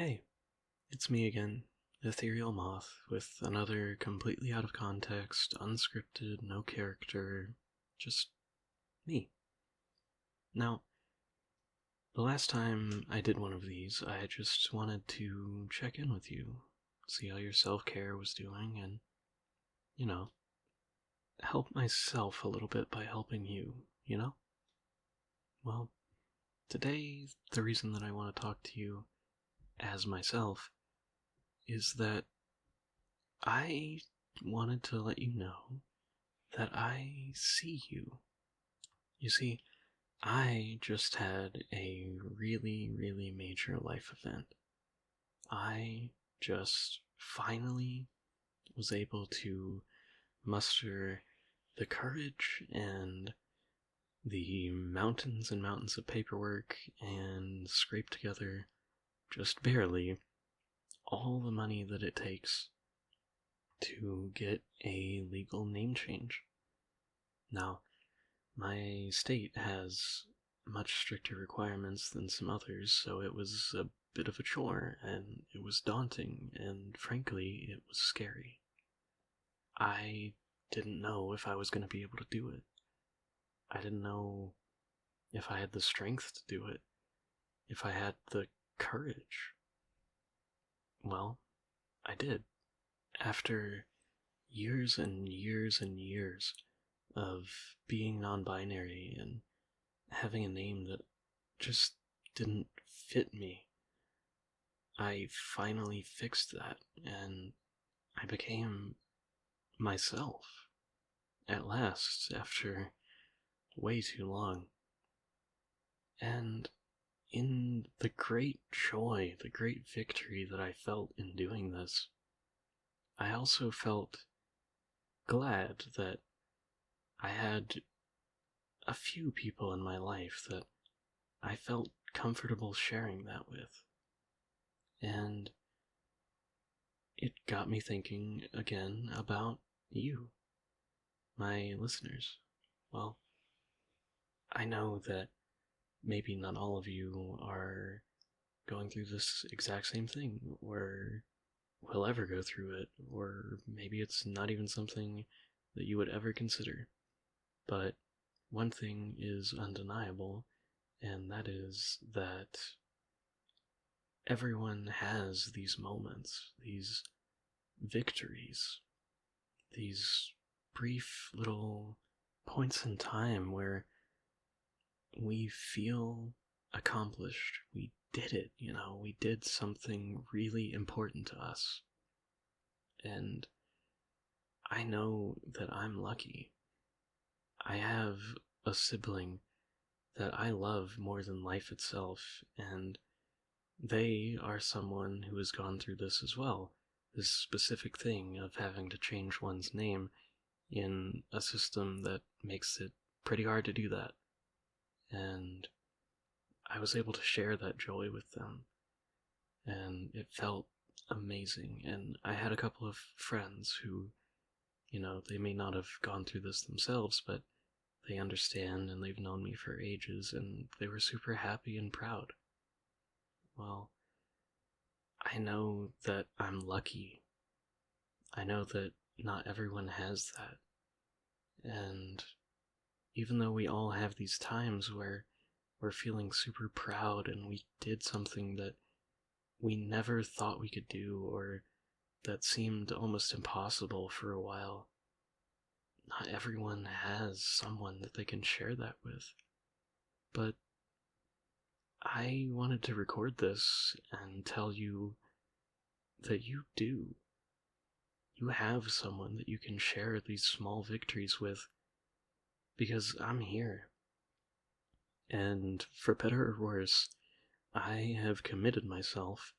Hey, it's me again, Ethereal Moth, with another completely out of context, unscripted, no character, just me. Now, the last time I did one of these, I just wanted to check in with you, see how your self care was doing, and, you know, help myself a little bit by helping you? Well, today, the reason that I want to talk to you as myself is that I wanted to let you know that I see you. You see, I just had a really, really major life event. I just finally was able to muster the courage and the mountains and mountains of paperwork and scrape together, just barely, all the money that it takes to get a legal name change. Now, my state has much stricter requirements than some others, so it was a bit of a chore, and it was daunting, and frankly, it was scary. I didn't know if I was going to be able to do it. I didn't know if I had the strength to do it, if I had the courage. Well, I did. After years and years and years of being non binary and having a name that just didn't fit me, I finally fixed that and I became myself at last after way too long. And in the great joy, the great victory that I felt in doing this, I also felt glad that I had a few people in my life that I felt comfortable sharing that with. And it got me thinking again about you, my listeners. Well, I know that maybe not all of you are going through this exact same thing, or will ever go through it, or maybe it's not even something that you would ever consider. But one thing is undeniable, and that is that everyone has these moments, these victories, these brief little points in time where we feel accomplished. We did it, we did something really important to us. And I know that I'm lucky. I have a sibling that I love more than life itself, and they are someone who has gone through this as well. This specific thing of having to change one's name in a system that makes it pretty hard to do that. And I was able to share that joy with them, and it felt amazing. And I had a couple of friends who, they may not have gone through this themselves, but they understand and they've known me for ages, and they were super happy and proud. Well, I know that I'm lucky. I know that not everyone has that. And even though we all have these times where we're feeling super proud and we did something that we never thought we could do, or that seemed almost impossible for a while, not everyone has someone that they can share that with. But I wanted to record this and tell you that you do. You have someone that you can share these small victories with, because I'm here. And for better or worse, I have committed myself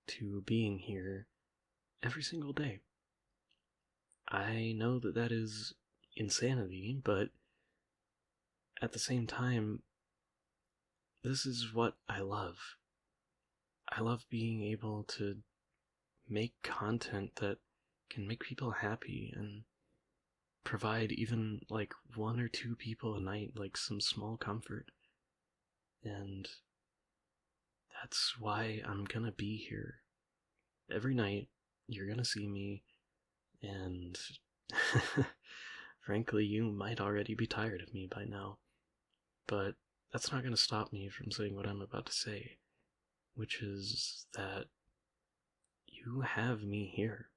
to being here every single day. I know that that is insanity, but at the same time, this is what I love. I love being able to make content that can make people happy and provide even like one or two people a night like some small comfort. And That's why I'm gonna be here. Every night, you're gonna see me, and frankly, you might already be tired of me by now. But that's not gonna stop me from saying what I'm about to say, which is that you have me here,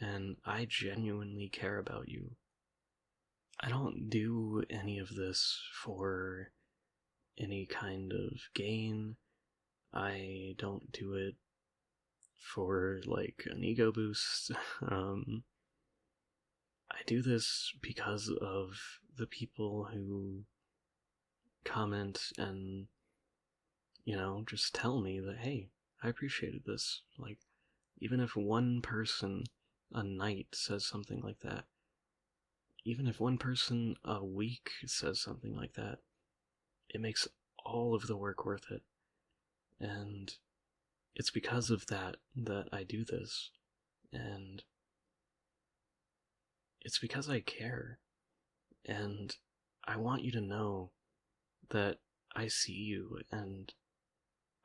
and I genuinely care about you. I don't do any of this for any kind of gain. I don't do it for like an ego boost. I do this because of the people who comment and, just tell me that, hey, I appreciated this. Like, even if one person a night says something like that, even if one person a week says something like that, it makes all of the work worth it. And it's because of that that I do this. And it's because I care. And I want you to know that I see you and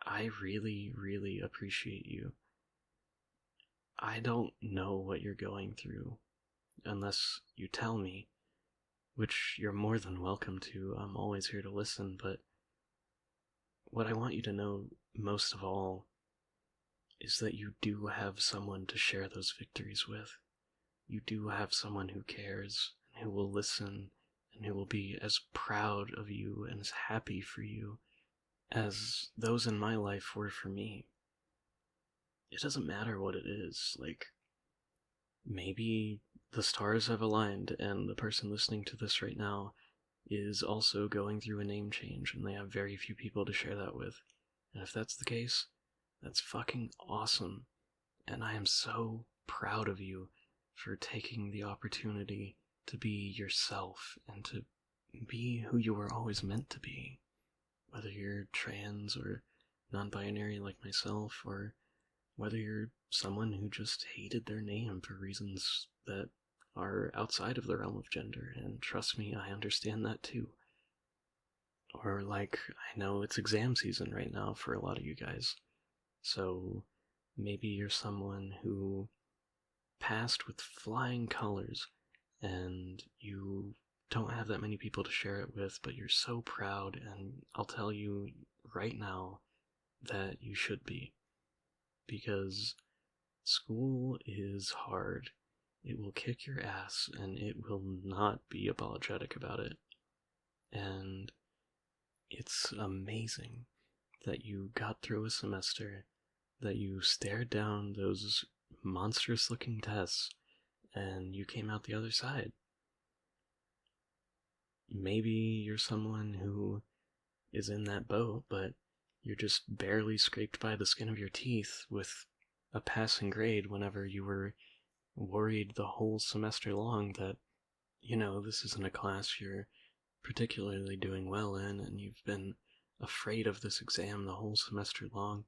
I really, really appreciate you. I don't know what you're going through unless you tell me, which you're more than welcome to. I'm always here to listen, but what I want you to know most of all is that you do have someone to share those victories with. You do have someone who cares and who will listen and who will be as proud of you and as happy for you as those in my life were for me. It doesn't matter what it is. Like, maybe the stars have aligned and the person listening to this right now is also going through a name change and they have very few people to share that with. And if that's the case, that's fucking awesome. And I am so proud of you for taking the opportunity to be yourself and to be who you were always meant to be. Whether you're trans or non-binary like myself, or whether you're someone who just hated their name for reasons that are outside of the realm of gender, and trust me, I understand that too. Or like, I know it's exam season right now for a lot of you guys, so maybe you're someone who passed with flying colors and you don't have that many people to share it with, but you're so proud, and I'll tell you right now that you should be. Because school is hard. It will kick your ass, and it will not be apologetic about it. And it's amazing that you got through a semester, that you stared down those monstrous looking tests, and you came out the other side. Maybe you're someone who is in that boat, but you're just barely scraped by the skin of your teeth with a passing grade whenever you were worried the whole semester long that, this isn't a class you're particularly doing well in, and you've been afraid of this exam the whole semester long,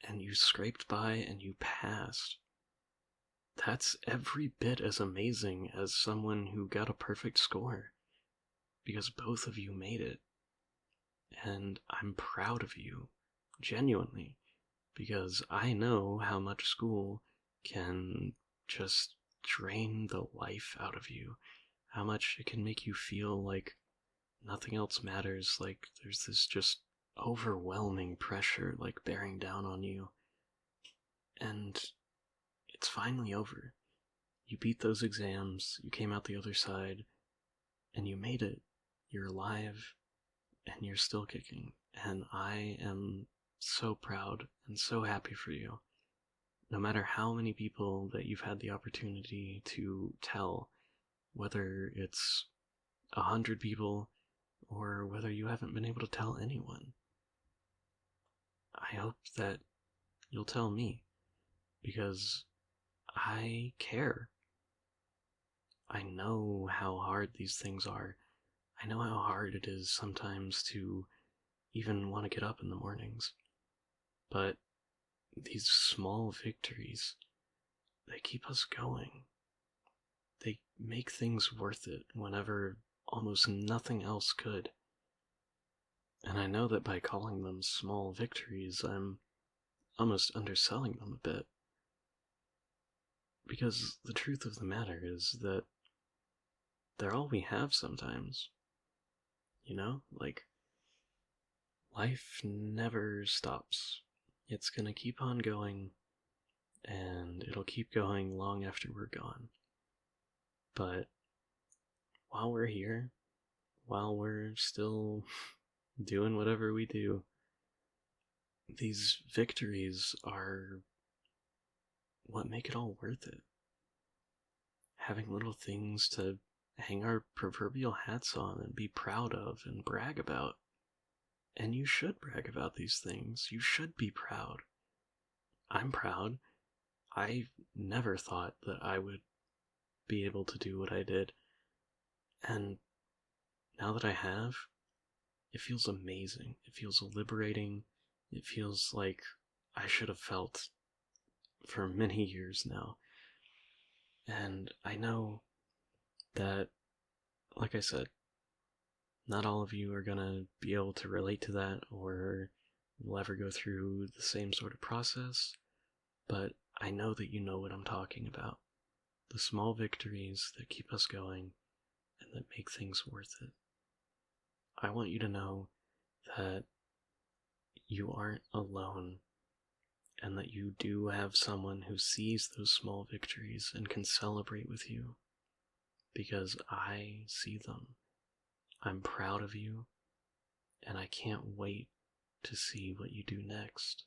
and you scraped by and you passed. That's every bit as amazing as someone who got a perfect score, because both of you made it. And I'm proud of you, genuinely, because I know how much school can just drain the life out of you, how much it can make you feel like nothing else matters, like there's this just overwhelming pressure like bearing down on you. And it's finally over. You beat those exams, you came out the other side, and you made it. You're alive, and you're still kicking. And I am so proud and so happy for you. No matter how many people that you've had the opportunity to tell, whether it's 100 people or whether you haven't been able to tell anyone, I hope that you'll tell me, because I care. I know how hard these things are. I know how hard it is sometimes to even want to get up in the mornings. But these small victories, they keep us going. They make things worth it whenever almost nothing else could. And I know that by calling them small victories, I'm almost underselling them a bit. Because the truth of the matter is that they're all we have sometimes. You know? Like, life never stops. It's gonna keep on going, and it'll keep going long after we're gone. But while we're here, while we're still doing whatever we do, these victories are what make it all worth it. Having little things to hang our proverbial hats on and be proud of and brag about. And you should brag about these things. You should be proud. I'm proud. I never thought that I would be able to do what I did. And now that I have, it feels amazing. It feels liberating. It feels like I should have felt for many years now. And I know that, like I said, not all of you are gonna be able to relate to that or will ever go through the same sort of process, but I know that you know what I'm talking about. The small victories that keep us going and that make things worth it. I want you to know that you aren't alone and that you do have someone who sees those small victories and can celebrate with you, because I see them. I'm proud of you, and I can't wait to see what you do next.